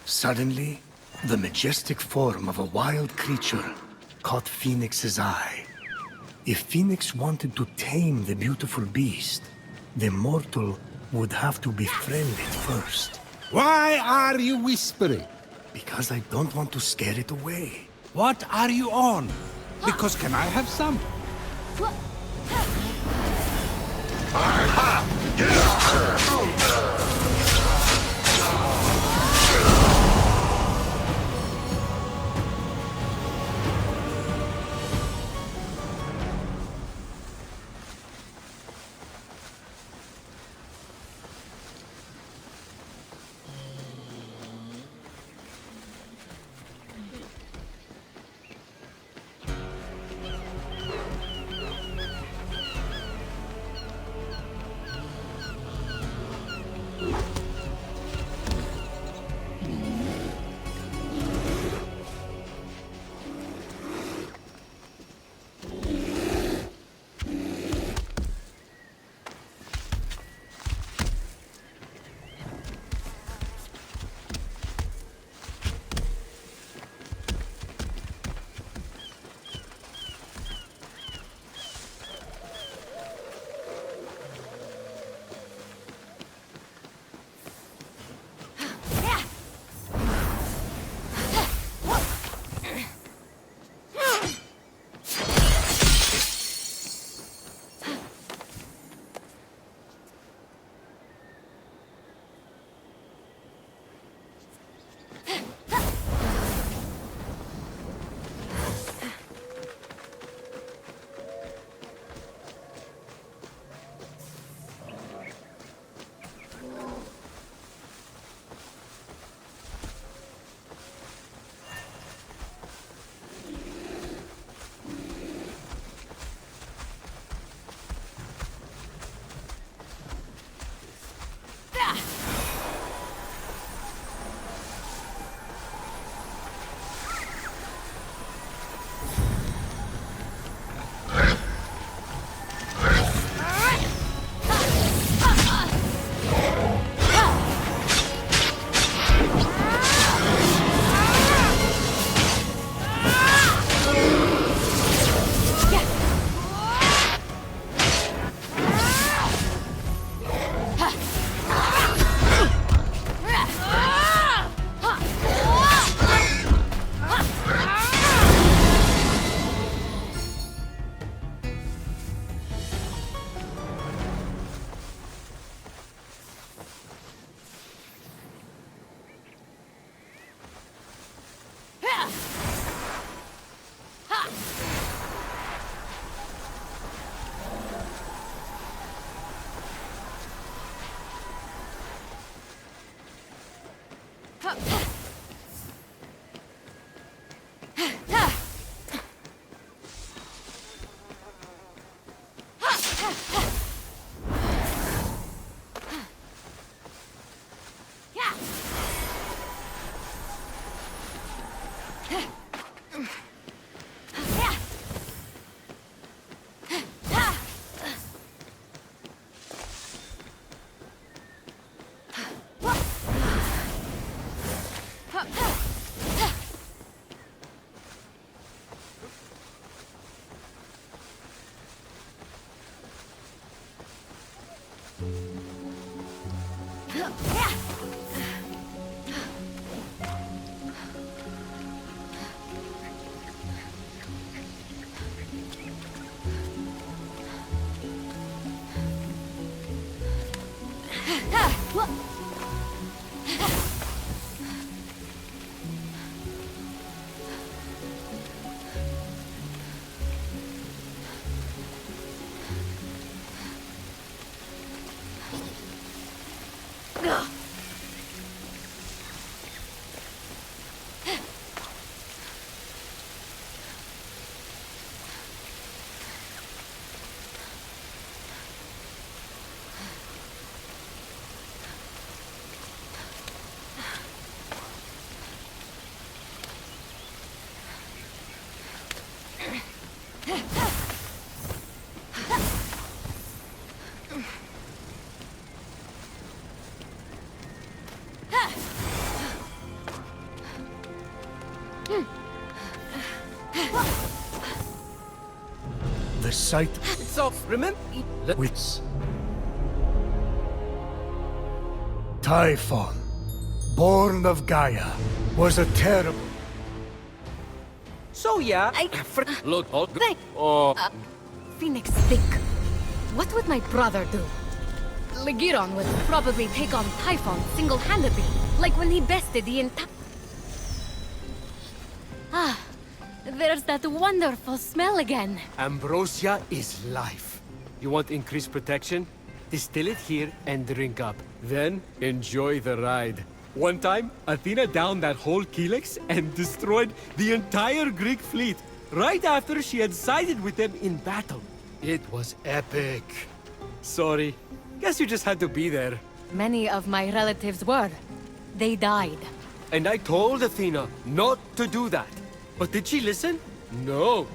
Suddenly, the majestic form of a wild creature caught Phoenix's eye. If Phoenix wanted to tame the beautiful beast, the mortal would have to befriend it first. Why are you whispering? Because I don't want to scare it away. What are you on? Because can I have some? The sight So, remember? which Typhon, born of Gaia, was a terrible. So, yeah. Look, oh. Phoenix think. What would my brother do? Legiron would probably take on Typhon single-handedly, like when he bested the entire... Ah, there's that wonderful smell again. Ambrosia is life. You want increased protection? Distill it here and drink up. Then, enjoy the ride. One time, Athena downed that whole Helix and destroyed the entire Greek fleet, right after she had sided with them in battle. It was epic. Sorry. Guess you just had to be there. Many of my relatives were. They died. And I told Athena not to do that. But did she listen? No.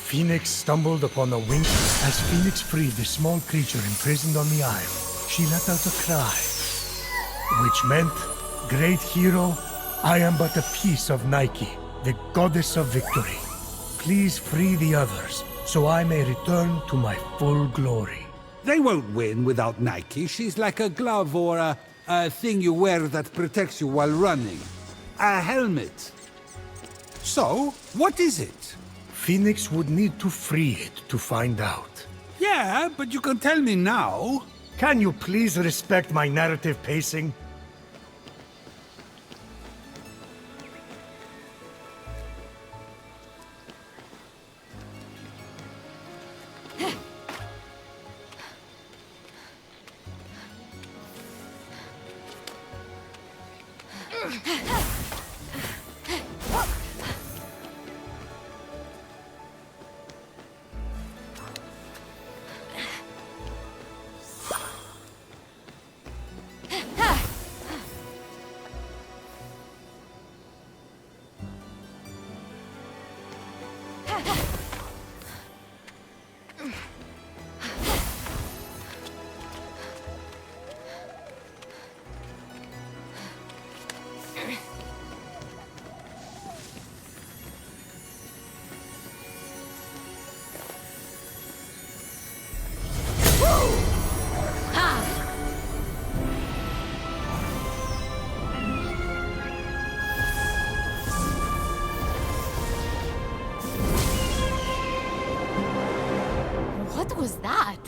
Phoenix stumbled upon a wink. As Phoenix freed the small creature imprisoned on the isle, she let out a cry, which meant, "Great hero, I am but a piece of Nike, the goddess of victory. Please free the others, so I may return to my full glory." They won't win without Nike. She's like a glove or a thing you wear that protects you while running. A helmet. So, what is it? Phoenix would need to free it to find out. Yeah, but you can tell me now. Can you please respect my narrative pacing? What was that?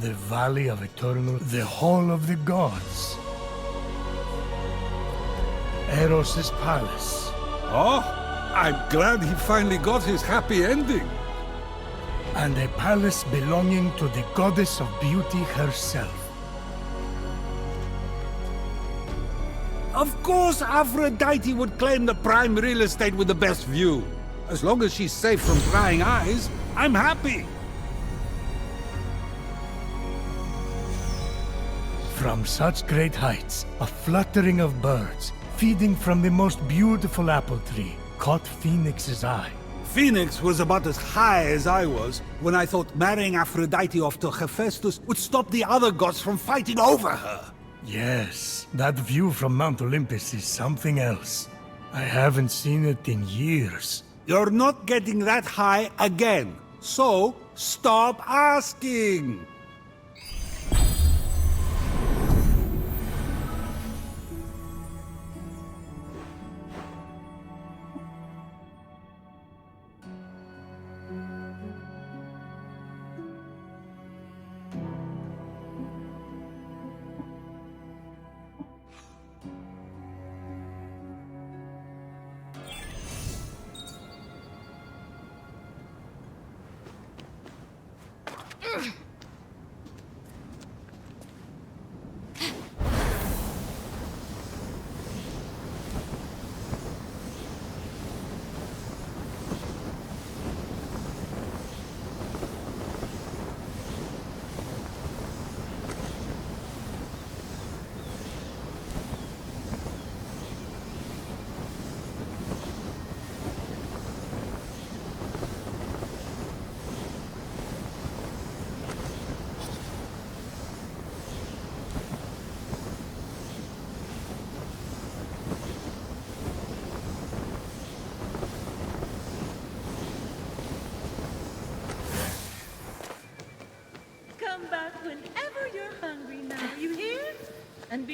The Valley of Eternal, the Hall of the Gods. Eros' palace. Oh, I'm glad he finally got his happy ending. And a palace belonging to the goddess of beauty herself. Of course, Aphrodite would claim the prime real estate with the best view. As long as she's safe from prying eyes, I'm happy. From such great heights, a fluttering of birds, feeding from the most beautiful apple tree, caught Phoenix's eye. Phoenix was about as high as I was when I thought marrying Aphrodite off to Hephaestus would stop the other gods from fighting over her. Yes, that view from Mount Olympus is something else. I haven't seen it in years. You're not getting that high again, so stop asking.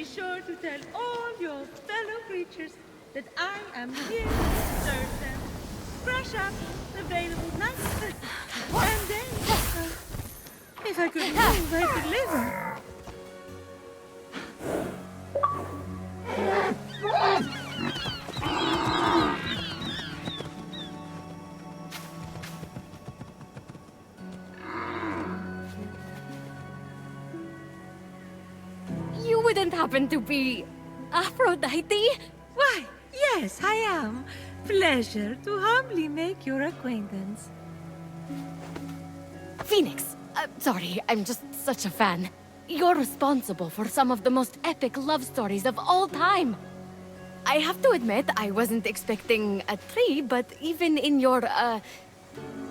be sure to tell all your fellow creatures that I am here to serve them. Fresh up, available nights. And then, if I could move, I could live. You wouldn't happen to be Aphrodite? Why, yes, I am. Pleasure to humbly make your acquaintance. Phoenix. Sorry, I'm just such a fan. You're responsible for some of the most epic love stories of all time. I have to admit, I wasn't expecting a tree, but even in your,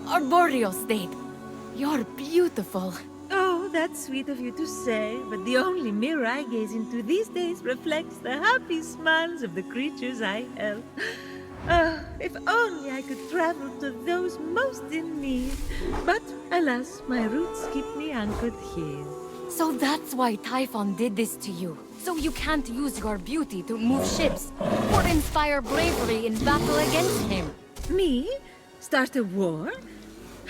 arboreal state, you're beautiful. Oh, that's sweet of you to say, but the only mirror I gaze into these days reflects the happy smiles of the creatures I help. If only I could travel to those most in need. But alas, my roots keep me anchored here. So that's why Typhon did this to you. So you can't use your beauty to move ships or inspire bravery in battle against him. Me? Start a war?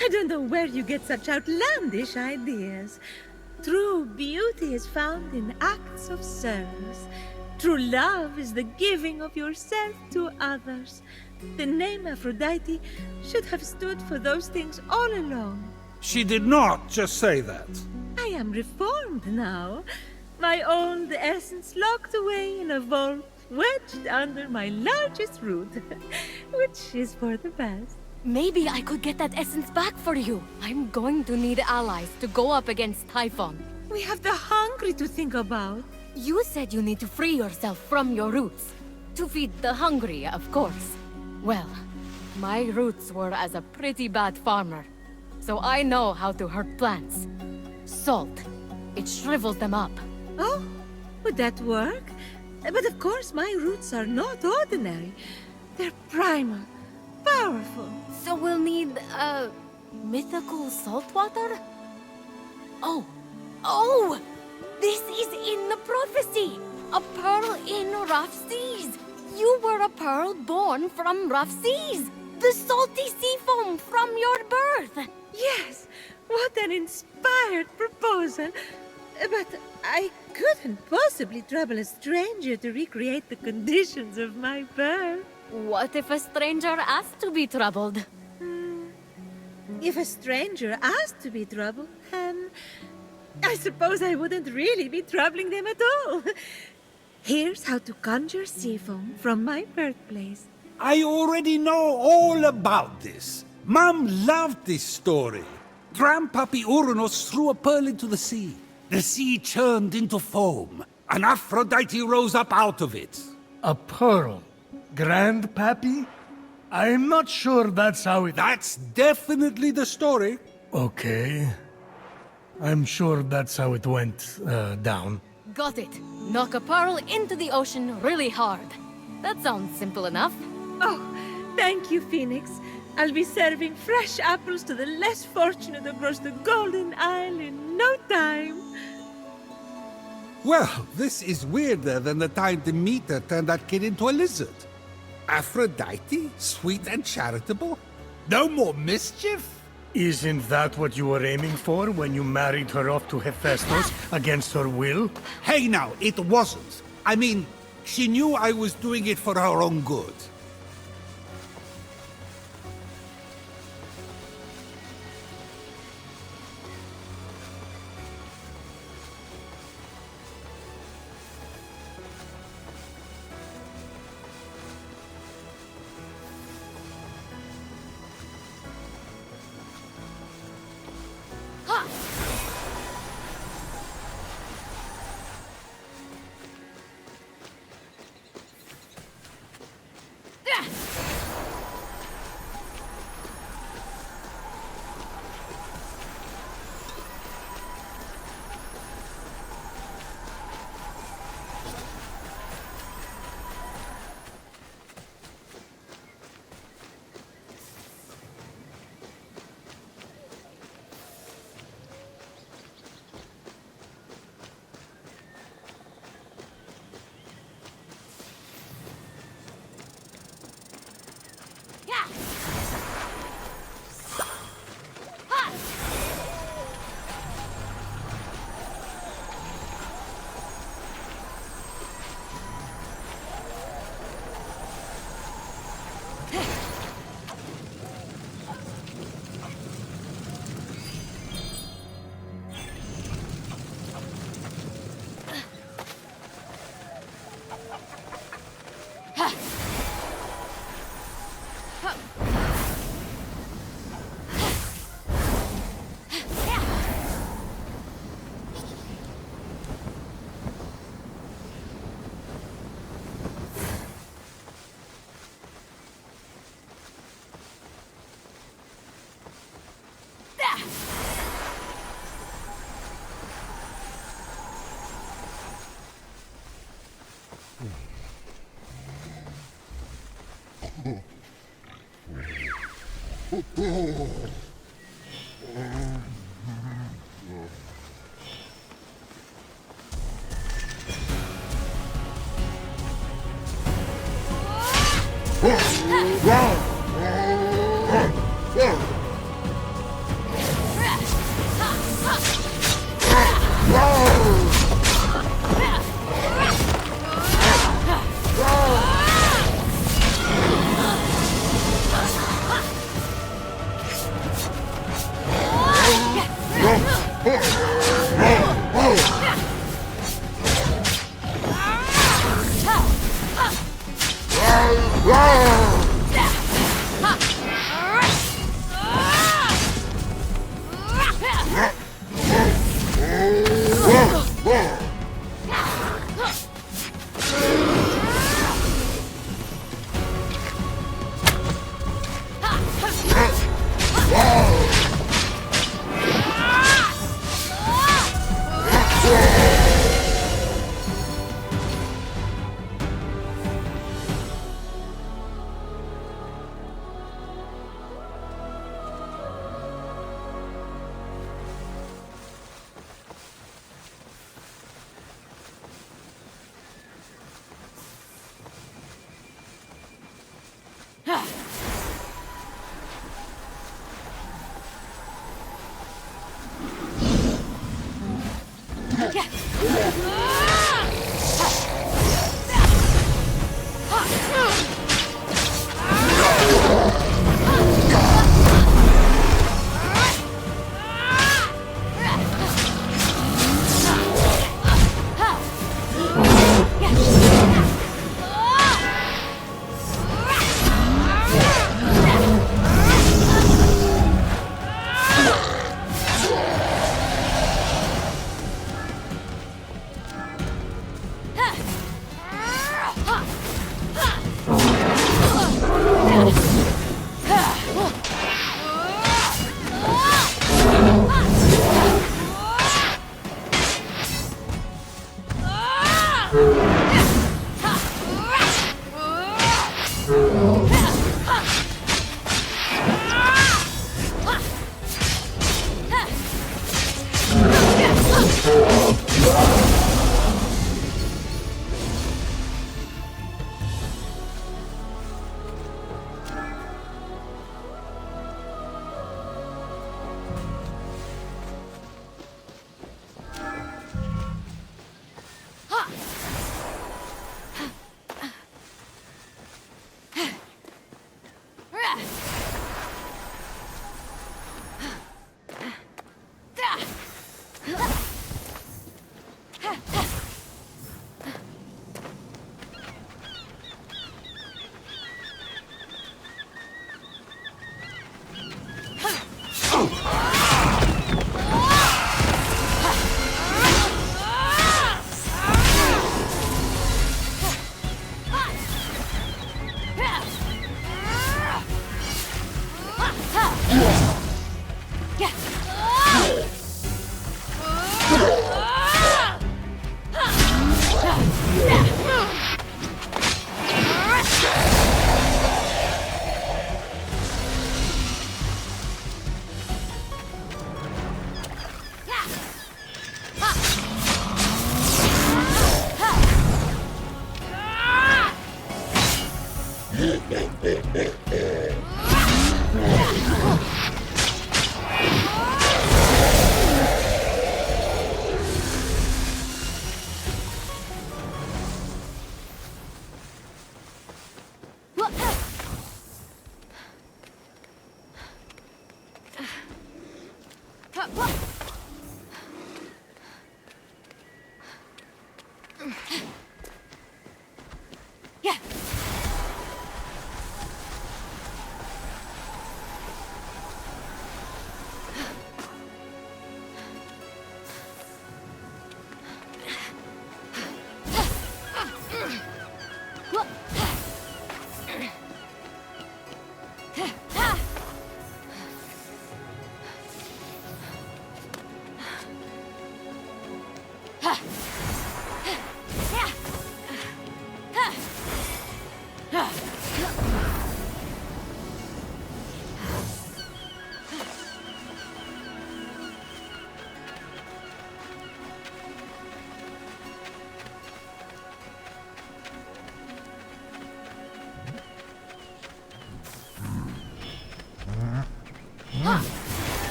I don't know where you get such outlandish ideas. True beauty is found in acts of service. True love is the giving of yourself to others. The name Aphrodite should have stood for those things all along. She did not just say that. I am reformed now. My old essence locked away in a vault, wedged under my largest root, which is for the best. Maybe I could get that essence back for you. I'm going to need allies to go up against Typhon. We have the hungry to think about. You said you need to free yourself from your roots. To feed the hungry, of course. Well, my roots were as a pretty bad farmer. So I know how to hurt plants. Salt. It shrivels them up. Oh, would that work? But of course my roots are not ordinary. They're primal, powerful. So we'll need, mythical salt water? Oh! This is in the prophecy! A pearl in rough seas! You were a pearl born from rough seas! The salty sea foam from your birth! Yes, what an inspired proposal. But I couldn't possibly trouble a stranger to recreate the conditions of my birth. What if a stranger asked to be troubled? If a stranger asked to be troubled, then I suppose I wouldn't really be troubling them at all. Here's how to conjure sea foam from my birthplace. I already know all about this. Mom loved this story. Grandpappy Uranus threw a pearl into the sea. The sea churned into foam, and Aphrodite rose up out of it. A pearl? Grandpappy? I'm not sure that's how it... That's definitely the story. Okay. I'm sure that's how it went, down. Got it. Knock a pearl into the ocean really hard. That sounds simple enough. Oh, thank you, Phoenix. I'll be serving fresh apples to the less fortunate across the Golden Isle in no time. Well, this is weirder than the time Demeter turned that kid into a lizard. Aphrodite? Sweet and charitable? No more mischief? Isn't that what you were aiming for when you married her off to Hephaestus against her will? Hey now, it wasn't. I mean, she knew I was doing it for her own good.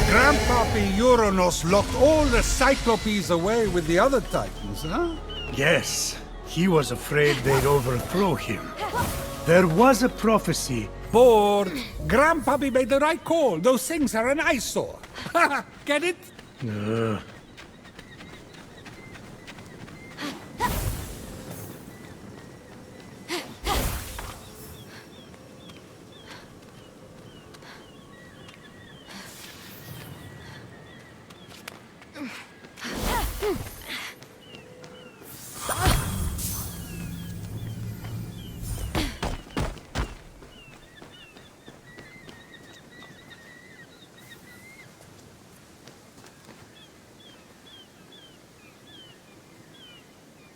Grandpappy Uranus locked all the Cyclopes away with the other Titans, huh? Yes, he was afraid they'd overthrow him. There was a prophecy. Bored. Grandpappy made the right call. Those things are an eyesore. Get it?